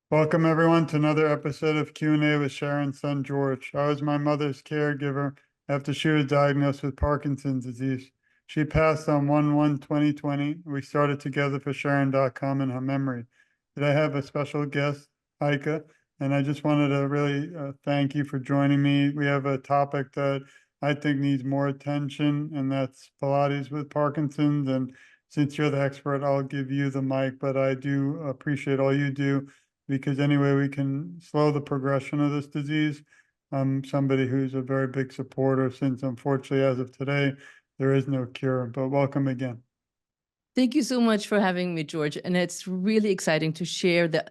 Welcome everyone to another episode of Q&A with Sharon's son George. I was my mother's caregiver after she was diagnosed with Parkinson's disease. She passed on 1/1/2020. We started together for Sharon.com in her memory. Today I have a special guest, Heike, and I just wanted to really thank you for joining me. We have a topic that I think needs more attention, and that's Pilates with Parkinson's. And since you're the expert, I'll give you the mic, but I do appreciate all you do because any way we can slow the progression of this disease, I'm somebody who's a very big supporter since unfortunately, as of today, there is no cure, but welcome again. Thank you so much for having me, George. And it's really exciting to share the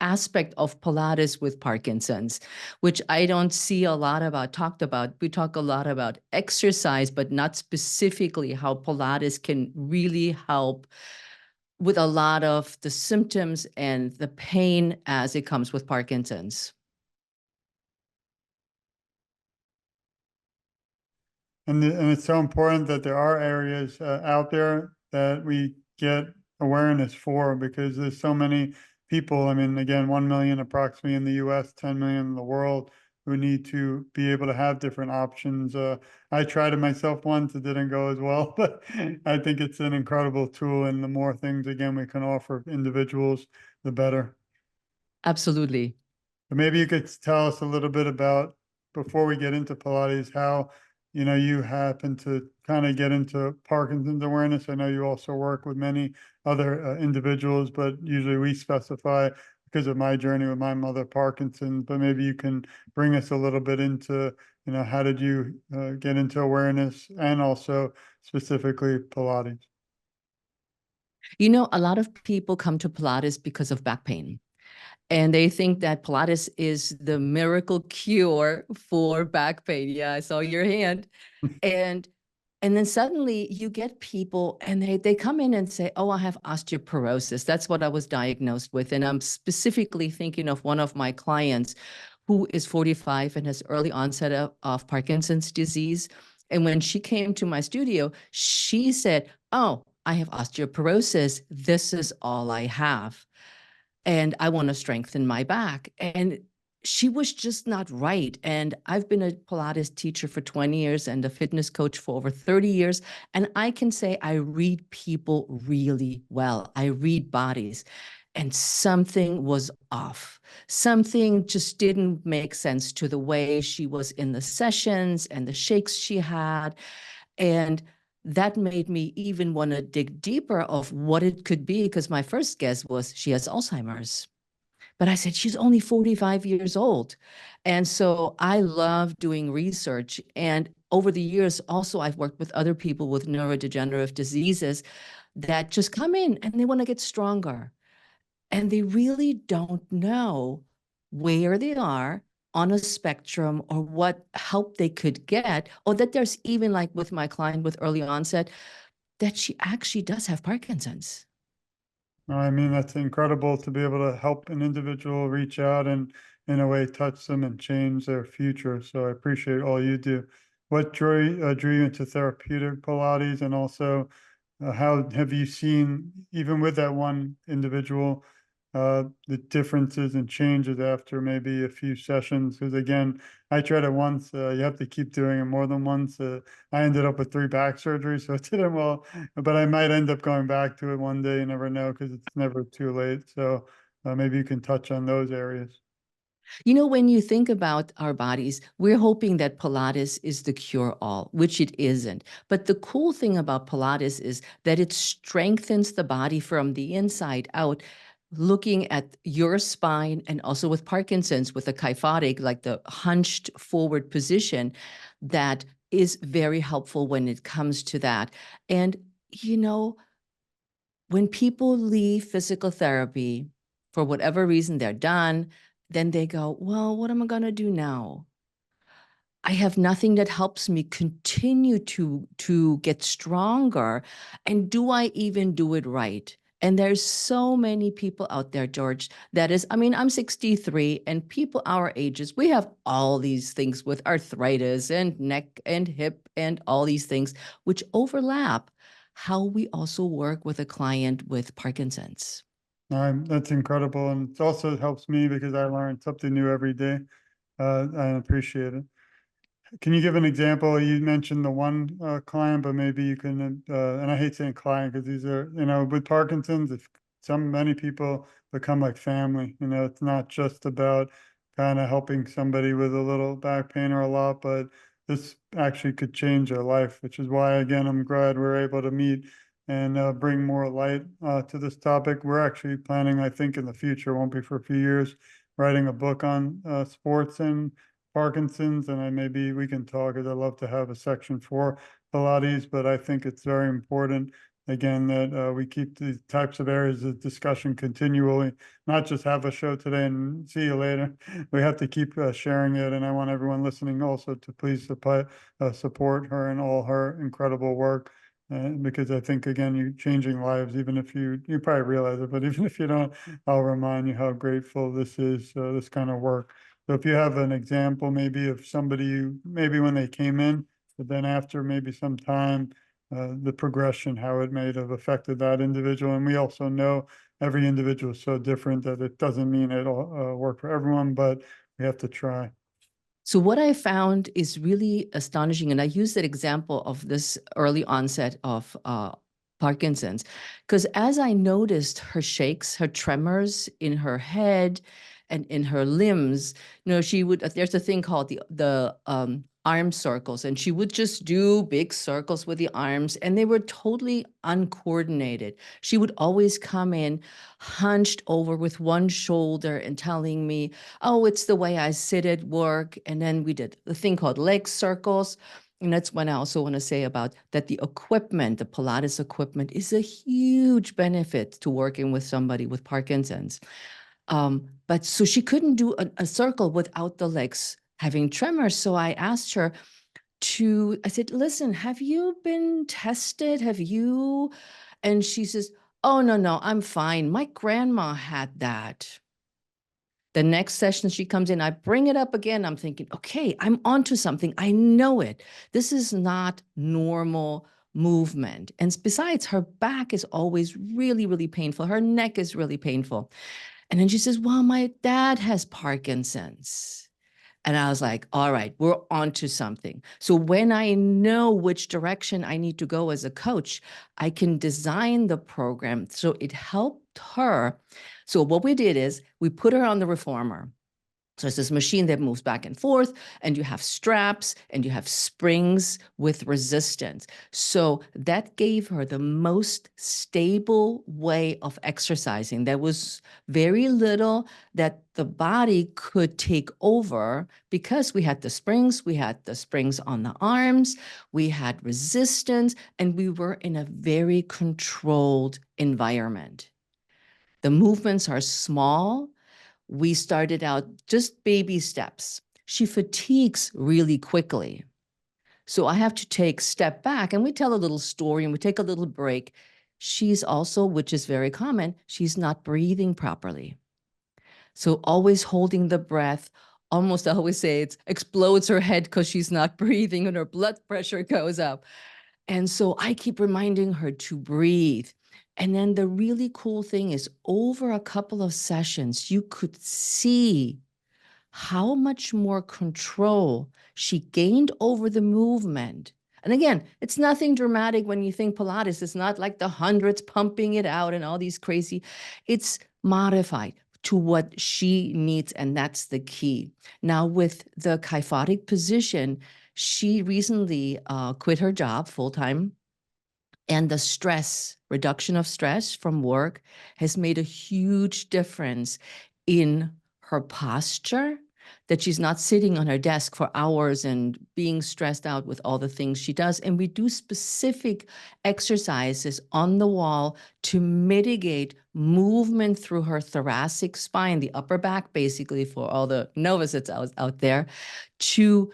aspect of Pilates with Parkinson's, which I don't see a lot about talked about. We talk a lot about exercise, but not specifically how Pilates can really help with a lot of the symptoms and the pain as it comes with Parkinson's. And it's so important that there are areas out there that we get awareness for, because there's so many people. I mean, again, 1 million approximately in the US, 10 million in the world, who need to be able to have different options. I tried it myself once, it didn't go as well, but I think it's an incredible tool. And the more things, again, we can offer individuals, the better. Absolutely. But maybe you could tell us a little bit about, before we get into Pilates, how, you happen to kind of get into Parkinson's awareness. I know you also work with many other individuals, but usually we specify because of my journey with my mother, Parkinson's. But maybe you can bring us a little bit into, how did you get into awareness, and also specifically Pilates? A lot of people come to Pilates because of back pain. And they think that Pilates is the miracle cure for back pain. Yeah, I saw your hand. And and then suddenly you get people and they come in and say, oh, I have osteoporosis. That's what I was diagnosed with. And I'm specifically thinking of one of my clients who is 45 and has early onset of Parkinson's disease. And when she came to my studio, she said, oh, I have osteoporosis. This is all I have. And I want to strengthen my back. And she was just not right. And I've been a Pilates teacher for 20 years and a fitness coach for over 30 years. And I can say I read people really well. I read bodies. And something was off. Something just didn't make sense to the way she was in the sessions and the shakes she had. And that made me even want to dig deeper of what it could be, because my first guess was she has Alzheimer's. But I said, she's only 45 years old. And so I love doing research. And over the years, also, I've worked with other people with neurodegenerative diseases that just come in and they want to get stronger. And they really don't know where they are on a spectrum or what help they could get, or that there's even, like with my client with early onset, that she actually does have Parkinson's. I mean, that's incredible to be able to help an individual reach out and, in a way, touch them and change their future. So I appreciate all you do. What drew you into therapeutic Pilates, and also how have you seen, even with that one individual, the differences and changes after maybe a few sessions? Because again, I tried it once. You have to keep doing it more than once. I ended up with 3 back surgeries, so it didn't well, but I might end up going back to it one day. You never know, because it's never too late. So maybe you can touch on those areas. When you think about our bodies, we're hoping that Pilates is the cure all, which it isn't. But the cool thing about Pilates is that it strengthens the body from the inside out, looking at your spine, and also with Parkinson's, with the kyphotic, like the hunched forward position, that is very helpful when it comes to that. And, when people leave physical therapy, for whatever reason, they're done, then they go, well, what am I going to do now? I have nothing that helps me continue to get stronger. And do I even do it right? And there's so many people out there, George, I'm 63, and people our ages, we have all these things with arthritis and neck and hip and all these things, which overlap how we also work with a client with Parkinson's. That's incredible. And it also helps me because I learn something new every day. I appreciate it. Can you give an example? You mentioned the one client, but maybe you can, and I hate saying client because these are, with Parkinson's, if many people become like family, it's not just about kind of helping somebody with a little back pain or a lot, but this actually could change their life, which is why, again, I'm glad we're able to meet and bring more light to this topic. We're actually planning, I think, in the future, won't be for a few years, writing a book on sports and Parkinson's, and maybe we can talk, because I'd love to have a section for Pilates, but I think it's very important, again, that we keep these types of areas of discussion continually, not just have a show today and see you later. We have to keep sharing it, and I want everyone listening also to please support her and all her incredible work. Because I think, again, you're changing lives, even if you probably realize it, but even if you don't, I'll remind you how grateful this is, this kind of work. So if you have an example, maybe of somebody maybe when they came in, but then after maybe some time, the progression, how it may have affected that individual. And we also know every individual is so different that it doesn't mean it'll work for everyone, but we have to try. So what I found is really astonishing, and I use that example of this early onset of Parkinson's, because as I noticed her shakes, her tremors in her head and in her limbs, she would, there's a thing called the arm circles, and she would just do big circles with the arms, and they were totally uncoordinated. She would always come in hunched over with one shoulder and telling me, oh, it's the way I sit at work. And then we did the thing called leg circles. And that's when I also want to say about that the equipment, the Pilates equipment, is a huge benefit to working with somebody with Parkinson's. But so she couldn't do a circle without the legs having tremors. So I asked her I said, listen, have you been tested? And she says, oh, no, I'm fine. My grandma had that. The next session she comes in, I bring it up again. I'm thinking, okay, I'm onto something. I know it. This is not normal movement. And besides, her back is always really, really painful. Her neck is really painful. And then she says, well, my dad has Parkinson's. And I was like, all right, we're onto something. So when I know which direction I need to go as a coach, I can design the program so it helped her. So what we did is we put her on the reformer. So it's this machine that moves back and forth, and you have straps and you have springs with resistance. So that gave her the most stable way of exercising. There was very little that the body could take over because we had the springs on the arms, we had resistance, and we were in a very controlled environment. The movements are small. We started out just baby steps. She fatigues really quickly. So I have to step back, and we tell a little story and we take a little break. She's also, which is very common, she's not breathing properly. So always holding the breath, almost I always say it explodes her head because she's not breathing and her blood pressure goes up. And so I keep reminding her to breathe. And then the really cool thing is over a couple of sessions, you could see how much more control she gained over the movement. And again, it's nothing dramatic when you think Pilates. It's not like the hundreds pumping it out and all these crazy. It's modified to what she needs, and that's the key. Now, with the kyphotic position, she recently quit her job full-time, and the reduction of stress from work has made a huge difference in her posture, that she's not sitting on her desk for hours and being stressed out with all the things she does. And we do specific exercises on the wall to mitigate movement through her thoracic spine, the upper back, basically, for all the novices out there, to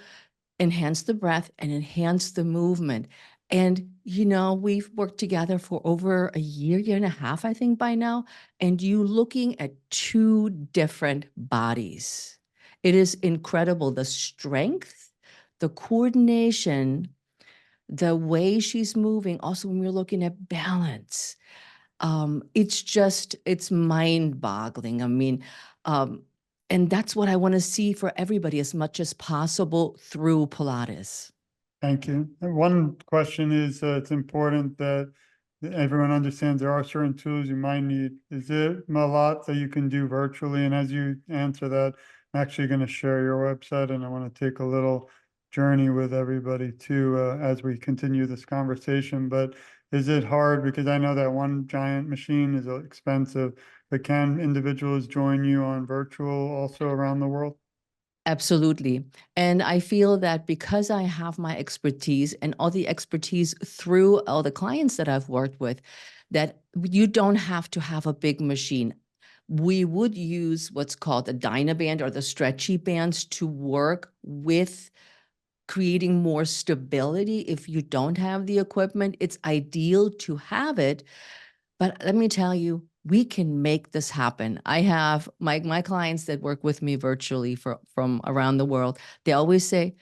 enhance the breath and enhance the movement. And, we've worked together for over a year and a half, I think by now, and you looking at two different bodies. It is incredible, the strength, the coordination, the way she's moving. Also, when we're looking at balance, It's mind-boggling. I mean, um, and that's what I want to see for everybody as much as possible through Pilates. Thank you. And one question is, it's important that everyone understands there are certain tools you might need. Is there a lot that you can do virtually? And as you answer that, I'm actually going to share your website, and I want to take a little journey with everybody too, as we continue this conversation. But is it hard? Because I know that one giant machine is expensive, but can individuals join you on virtual also around the world? Absolutely. And I feel that because I have my expertise and all the expertise through all the clients that I've worked with, that you don't have to have a big machine. We would use what's called the Dynaband or the stretchy bands to work with creating more stability. If you don't have the equipment, it's ideal to have it. But let me tell you, we can make this happen. I have my clients that work with me virtually from around the world. They always say,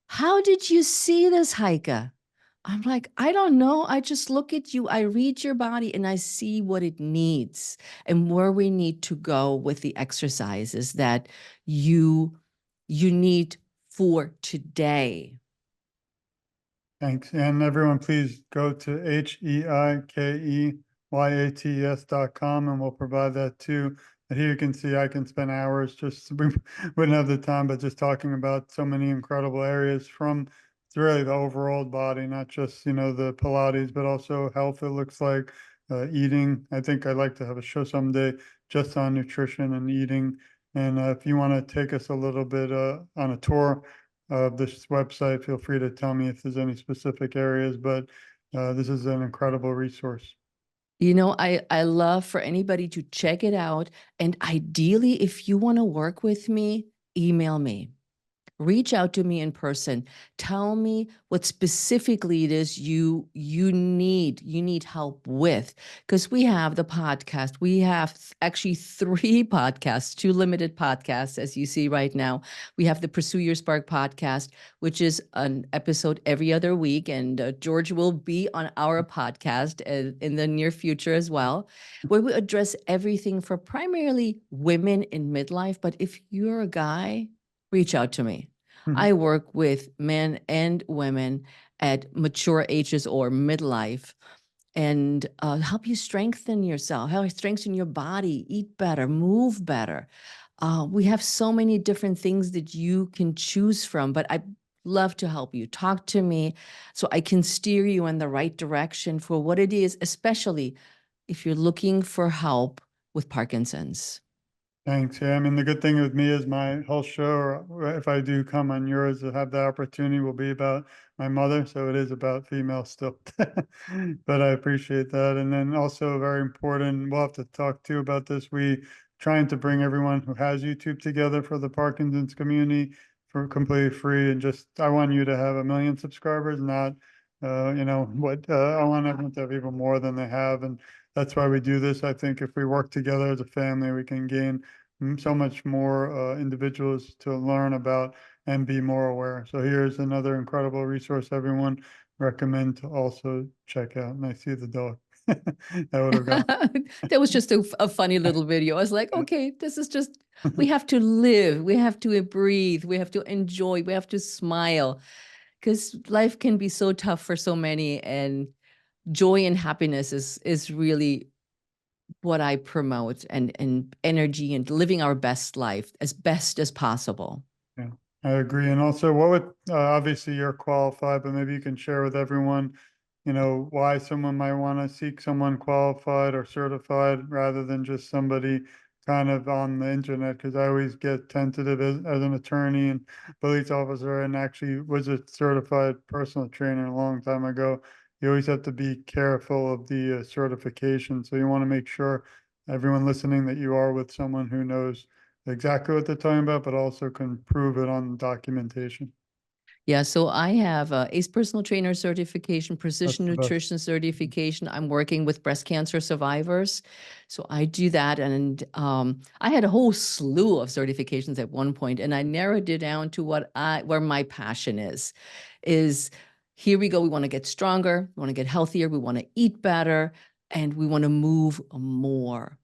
"How did you see this, Heike?" I'm like, "I don't know. I just look at you, I read your body, and I see what it needs and where we need to go with the exercises that you you need for today." Thanks. And everyone, please go to HeikeYates.com and we'll provide that too. And here you can see I can spend hours just, we wouldn't have the time, but just talking about so many incredible areas from really the overall body, not just, the Pilates, but also health. It looks like eating. I think I'd like to have a show someday just on nutrition and eating. And if you want to take us a little bit on a tour of this website, feel free to tell me if there's any specific areas, but this is an incredible resource. I love for anybody to check it out. And ideally, if you want to work with me, email me. Reach out to me in person. Tell me what specifically it is you need help with, because we have the podcast. We have actually three podcasts, two limited podcasts, as you see right now. We have the Pursue Your Spark podcast, which is an episode every other week, and George will be on our podcast in the near future as well, where we address everything for primarily women in midlife. But if you're a guy, reach out to me. I work with men and women at mature ages or midlife, and help you strengthen yourself, help you strengthen your body, eat better, move better. We have so many different things that you can choose from, but I love to help you. Talk to me so I can steer you in the right direction for what it is, especially if you're looking for help with Parkinson's. Thanks. Yeah, I mean, the good thing with me is my whole show, or if I do come on yours to have the opportunity, will be about my mother. So it is about female still. But I appreciate that. And then also very important, we'll have to talk too about this. We trying to bring everyone who has YouTube together for the Parkinson's community for completely free. And just, I want you to have 1 million subscribers, not, I want everyone to have even more than they have. And that's why we do this. I think if we work together as a family, we can gain so much more individuals to learn about and be more aware. So here's another incredible resource everyone recommend to also check out. And I see the dog. That would have gone. That was just a funny little video. I was like, okay, this is just, we have to live, we have to breathe, we have to enjoy, we have to smile, because life can be so tough for so many, and joy and happiness is really what I promote, and energy and living our best life as best as possible. Yeah, I agree. And also, what would obviously you're qualified, but maybe you can share with everyone, why someone might want to seek someone qualified or certified rather than just somebody kind of on the internet. Because I always get tentative as an attorney and police officer, and actually was a certified personal trainer a long time ago. You always have to be careful of the certification. So you want to make sure everyone listening that you are with someone who knows exactly what they're talking about, but also can prove it on documentation. Yeah, so I have a ACE personal trainer certification, That's precision the best. nutrition certification. I'm working with breast cancer survivors. So I do that. And I had a whole slew of certifications at one point, and I narrowed it down to where my passion is here we go. We want to get stronger. We want to get healthier. We want to eat better. and we want to move more.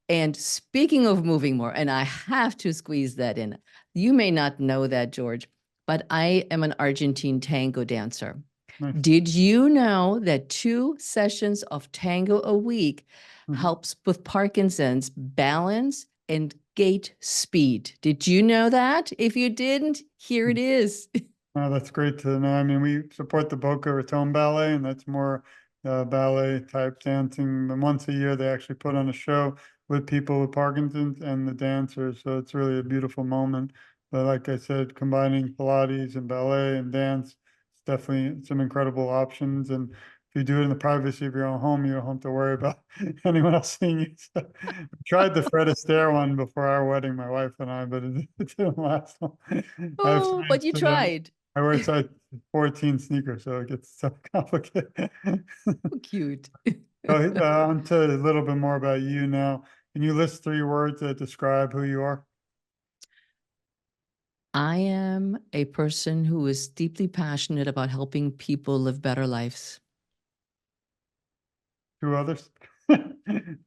And speaking of moving more, and I have to squeeze that in, you may not know that, George, but I am an Argentine tango dancer. Nice. Did you know that 2 sessions of tango a week helps with Parkinson's balance and gait speed? Did you know that? If you didn't, here it is. Oh, that's great to know. I mean, we support the Boca Raton Ballet, and that's more ballet type dancing. And once a year, they actually put on a show with people with Parkinson's and the dancers. So it's really a beautiful moment. But like I said, combining Pilates and ballet and dance, it's definitely some incredible options. And if you do it in the privacy of your own home, you don't have to worry about anyone else seeing you. So, we tried the Fred Astaire one before our wedding, my wife and I, but it didn't last long. I have Oh, but signs you for them. tried. I wear size 14 sneakers, so it gets so complicated. Cute. On to a little bit more about you now. Can you list 3 words that describe who you are? I am a person who is deeply passionate about helping people live better lives. 2 others?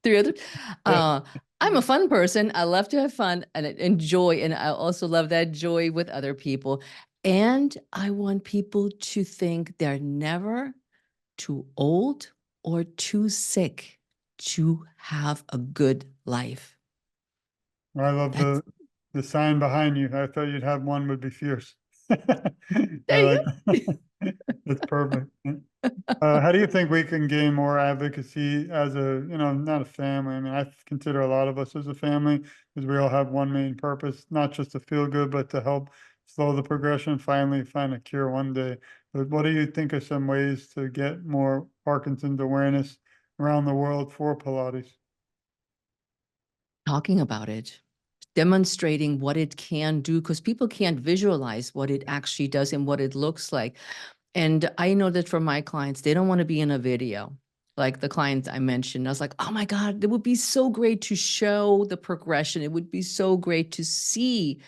3 other. Yeah, Uh, I'm a fun person. I love to have fun and enjoy, and I also love that joy with other people. And I want people to think they're never too old or too sick to have a good life. I love That's the sign behind you. I thought you'd have one would be fierce. I there you like that's perfect. How do you think we can gain more advocacy as a, not a family? I mean, I consider a lot of us as a family because we all have one main purpose, not just to feel good, but to help slow the progression, finally find a cure one day. But what do you think are some ways to get more Parkinson's awareness around the world for Pilates? talking about it, demonstrating what it can do, because people can't visualize what it actually does and what it looks like. And I know that for my clients, they don't want to be in a video. Like the clients I mentioned, I was like, oh my God, it would be so great to show the progression. It would be so great to see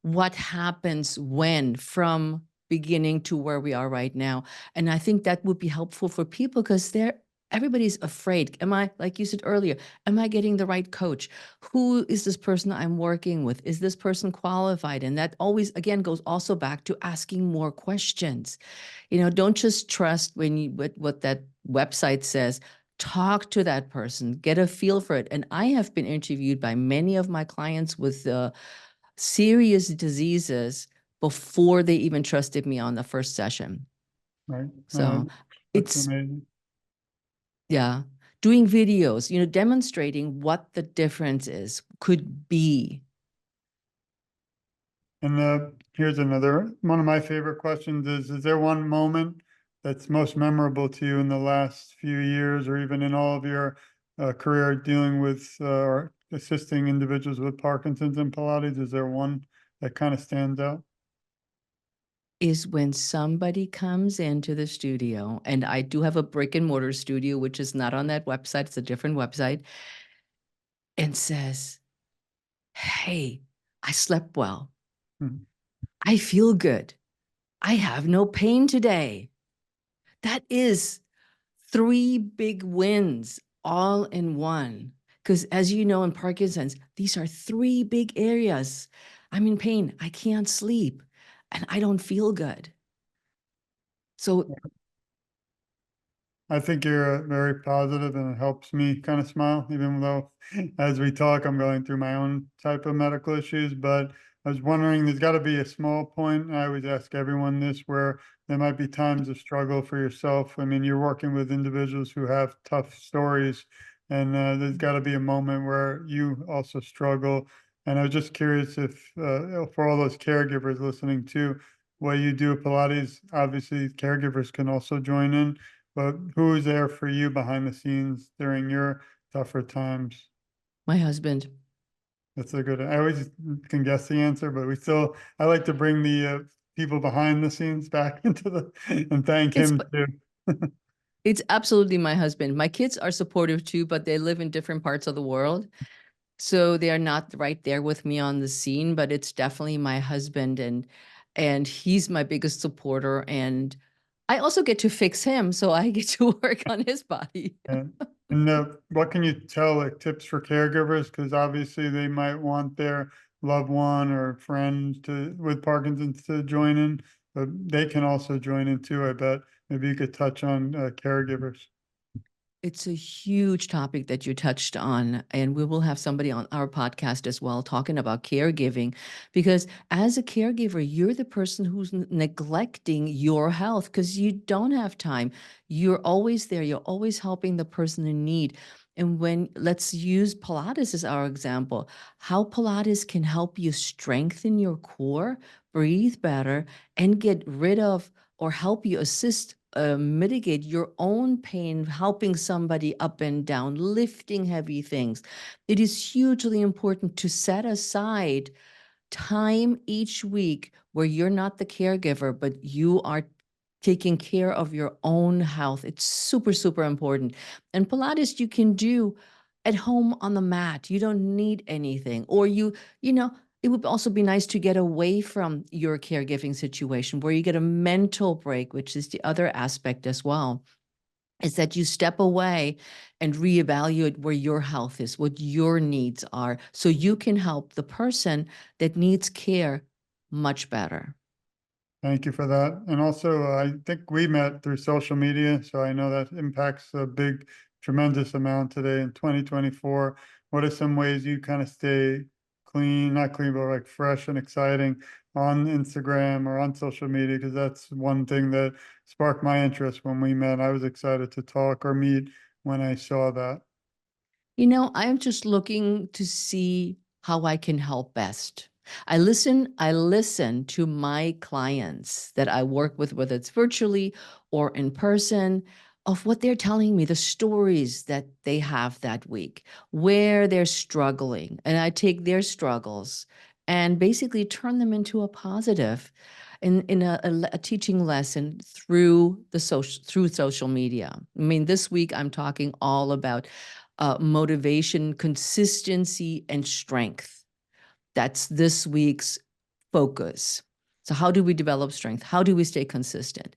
what happens when from beginning to where we are right now. And I think that would be helpful for people because everybody's afraid. Am I, like you said earlier, am I getting the right coach? Who is this person I'm working with? Is this person qualified? And that always, again, goes also back to asking more questions. Don't just trust what that website says. Talk to that person, get a feel for it. And I have been interviewed by many of my clients with serious diseases before they even trusted me on the first session. Right? So That's it's, amazing. yeah, doing videos, demonstrating what the difference is, could be. And here's another one of my favorite questions is there one moment that's most memorable to you in the last few years or even in all of your career dealing with or assisting individuals with Parkinson's and Pilates? Is there one that kind of stands out? Is when somebody comes into the studio, and I do have a brick and mortar studio, which is not on that website, it's a different website, and says, hey, I slept well. Mhm. I feel good. I have no pain today. That is 3 big wins all in one. Because as you know, in Parkinson's, these are 3 big areas. I'm in pain. I can't sleep and I don't feel good. So I think you're very positive and it helps me kind of smile, even though as we talk, I'm going through my own type of medical issues. But I was wondering, there's got to be a small point, and I always ask everyone this, where there might be times of struggle for yourself. I mean, you're working with individuals who have tough stories, and there's got to be a moment where you also struggle. And I was just curious if, for all those caregivers listening too, what you do at Pilates, obviously caregivers can also join in, but who is there for you behind the scenes during your tougher times? my husband, That's a good, I always can guess the answer, but I like to bring the people behind the scenes back into and thank it's him too. it's absolutely my husband. My kids are supportive too, but they live in different parts of the world. So they are not right there with me on the scene, but it's definitely my husband, and he's my biggest supporter. And I also get to fix him, so I get to work on his body. And what can you tell, like tips for caregivers? Because obviously they might want their loved one or friend to with Parkinson's to join in, but they can also join in too, I bet. Maybe you could touch on caregivers. It's a huge topic that you touched on, and we will have somebody on our podcast as well talking about caregiving. Because as a caregiver, you're the person who's neglecting your health because you don't have time. You're always there, you're always helping the person in need. And when let's use Pilates as our example, how Pilates can help you strengthen your core, breathe better, and get rid of or help you assist mitigate your own pain, helping somebody up and down, lifting heavy things. It is hugely important to set aside time each week where you're not the caregiver, but you are taking care of your own health. It's super, super important. And Pilates you can do at home on the mat. You don't need anything. Or you know, it would also be nice to get away from your caregiving situation where you get a mental break, which is the other aspect as well, is that you step away and reevaluate where your health is, what your needs are, so you can help the person that needs care much better. Thank you for that. And also, I think we met through social media, so I know that impacts a big, tremendous amount today in 2024. What are some ways you kind of stay clean, not clean, but like fresh and exciting on Instagram or on social media? Because that's one thing that sparked my interest when we met. I was excited to talk or meet when I saw that. You know, I'm just looking to see how I can help best. I listen to my clients that I work with, whether it's virtually or in person, of what they're telling me, the stories that they have that week, where they're struggling. And I take their struggles and basically turn them into a positive in a teaching lesson through social media. I mean, this week I'm talking all about motivation, consistency, and strength. That's this week's focus. So, how do we develop strength? How do we stay consistent?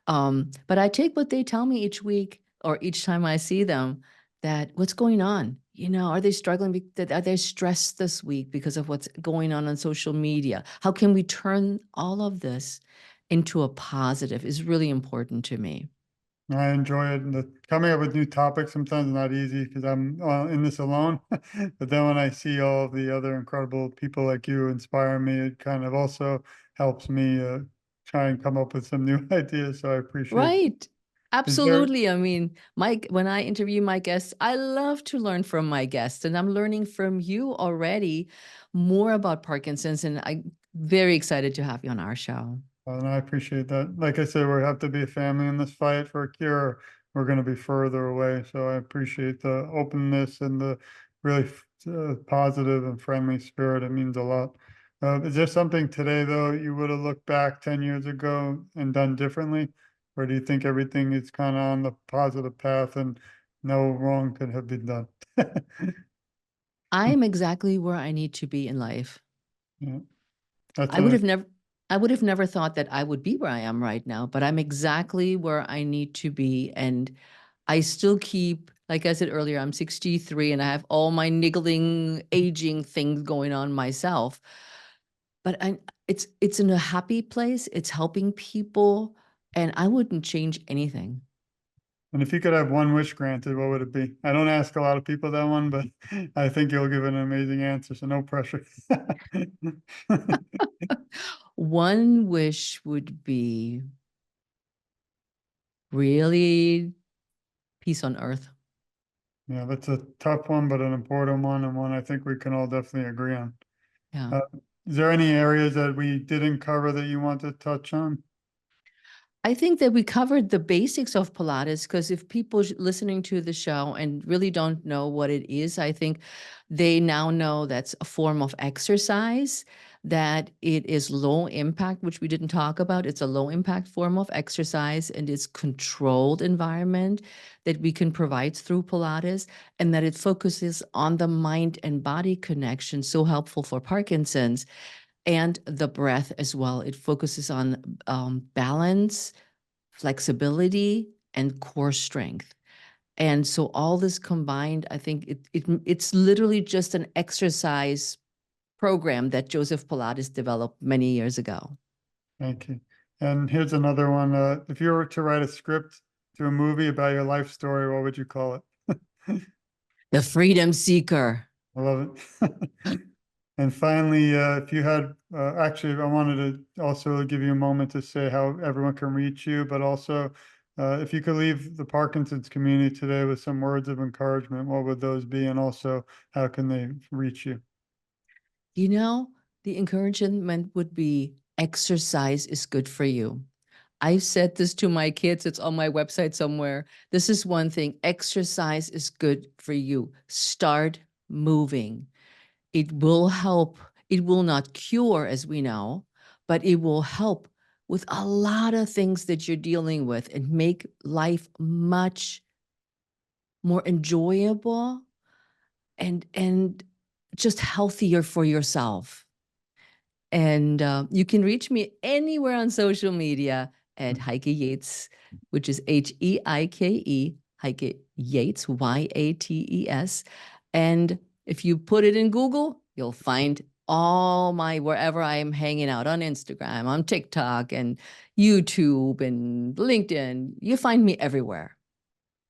But I take what they tell me each week or each time I see them, that what's going on? You know, are they struggling? Are they stressed this week because of what's going on social media? How can we turn all of this into a positive is really important to me. I enjoy it. And coming up with new topics sometimes is not easy because I'm in this alone. But then when I see all of the other incredible people like you inspire me, it kind of also helps me try and come up with some new ideas. So I appreciate it. Right. Is there, Absolutely. I mean, Mike, when I interview my guests, I love to learn from my guests, and I'm learning from you already more about Parkinson's, and I'm very excited to have you on our show. and I appreciate that. Like I said, we have to be a family in this fight for a cure. We're going to be further away. So I appreciate the openness and the really positive and friendly spirit. It means a lot. Is there something today, though, you would have looked back 10 years ago and done differently? Or do you think everything is kind of on the positive path and no wrong could have been done? I am exactly where I need to be in life. Yeah, that's I would an have never I would have never thought that I would be where I am right now, but I'm exactly where I need to be. And I still keep, like I said earlier, I'm 63 and I have all my niggling, aging things going on myself. But it's in a happy place. It's helping people, and I wouldn't change anything. And if you could have one wish granted, what would it be? I don't ask a lot of people that one, but I think you'll give an amazing answer, so no pressure. One wish would be really peace on earth. Yeah, that's a tough one, but an important one, and one I think we can all definitely agree on. Yeah. Uh, is there any areas that we didn't cover that you want to touch on? I think that we covered the basics of Pilates because if people listening to the show and really don't know what it is, I think they now know that's a form of exercise, that it is low impact, which we didn't talk about. It's a low impact form of exercise and it's controlled environment that we can provide through Pilates, and that it focuses on the mind and body connection, so helpful for Parkinson's, and the breath as well. It focuses on balance, flexibility, and core strength. And so all this combined, I think it's literally just an exercise program that Joseph Pilates developed many years ago. Thank you. And here's another one. If you were to write a script to a movie about your life story, what would you call it? The Freedom Seeker. I love it. And finally, if you had, actually, I wanted to also give you a moment to say how everyone can reach you, but also if you could leave the Parkinson's community today with some words of encouragement, what would those be? And also, how can they reach you? You know, the encouragement would be exercise is good for you. I've said this to my kids, it's on my website somewhere. This is one thing, exercise is good for you. Start moving. It will help. It will not cure, as we know, but it will help with a lot of things that you're dealing with and make life much more enjoyable and just healthier for yourself. And you can reach me anywhere on social media at Heike Yates, which is Heike, Heike Yates, Yates. And if you put it in Google, you'll find all my wherever I am hanging out on Instagram, on TikTok, and YouTube, and LinkedIn. You find me everywhere.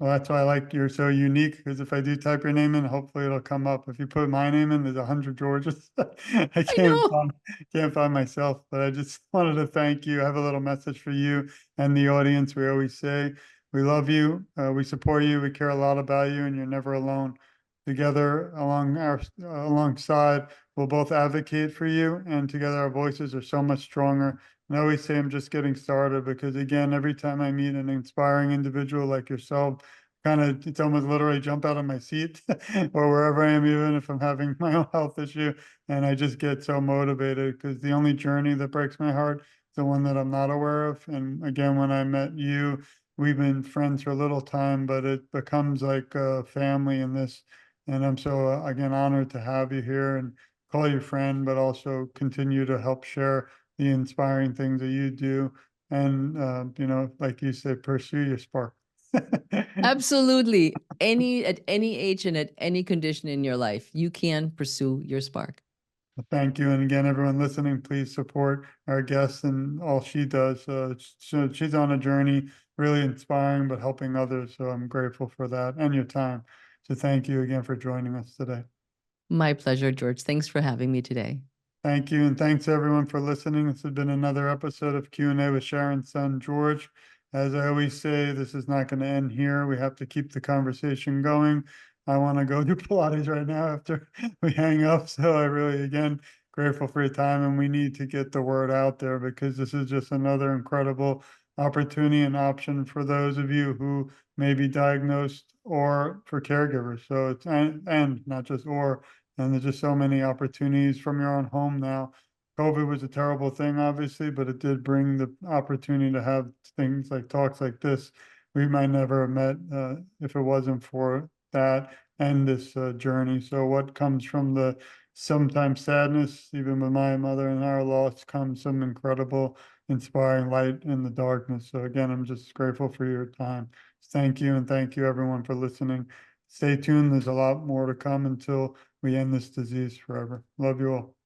Well, that's why I like you're so unique because if I do type your name in, hopefully it'll come up. If you put my name in, there's 100 Georges. I I know. can't find myself, but I just wanted to thank you. I have a little message for you and the audience. We always say we love you, we support you, we care a lot about you, and you're never alone. Together, alongside, we'll both advocate for you, and together our voices are so much stronger. And I always say I'm just getting started because again, every time I meet an inspiring individual like yourself, kind of it's almost literally jump out of my seat or wherever I am, even if I'm having my own health issue. And I just get so motivated because the only journey that breaks my heart is the one that I'm not aware of. And again, when I met you, we've been friends for a little time, but it becomes like a family in this. And I'm so, again, honored to have you here and call you friend, but also continue to help share the inspiring things that you do. And, like you said, pursue your spark. Absolutely. At any age and at any condition in your life, you can pursue your spark. Thank you. And again, everyone listening, please support our guest and all she does. So she's on a journey, really inspiring, but helping others. So I'm grateful for that and your time. So thank you again for joining us today. My pleasure, George. Thanks for having me today. Thank you. And thanks everyone for listening. This has been another episode of Q&A with Sharon's son, George. As I always say, this is not going to end here. We have to keep the conversation going. I want to go do Pilates right now after we hang up. So I really, again, grateful for your time. And we need to get the word out there because this is just another incredible opportunity and option for those of you who may be diagnosed or for caregivers. So it's, and not just or, and there's just so many opportunities from your own home now. COVID was a terrible thing, obviously, but it did bring the opportunity to have things like talks like this. We might never have met if it wasn't for that and this journey. So what comes from the sometimes sadness, even with my mother and our loss, comes some incredible, inspiring light in the darkness. So again, I'm just grateful for your time. Thank you. And thank you everyone for listening. Stay tuned. There's a lot more to come until we end this disease forever. Love you all.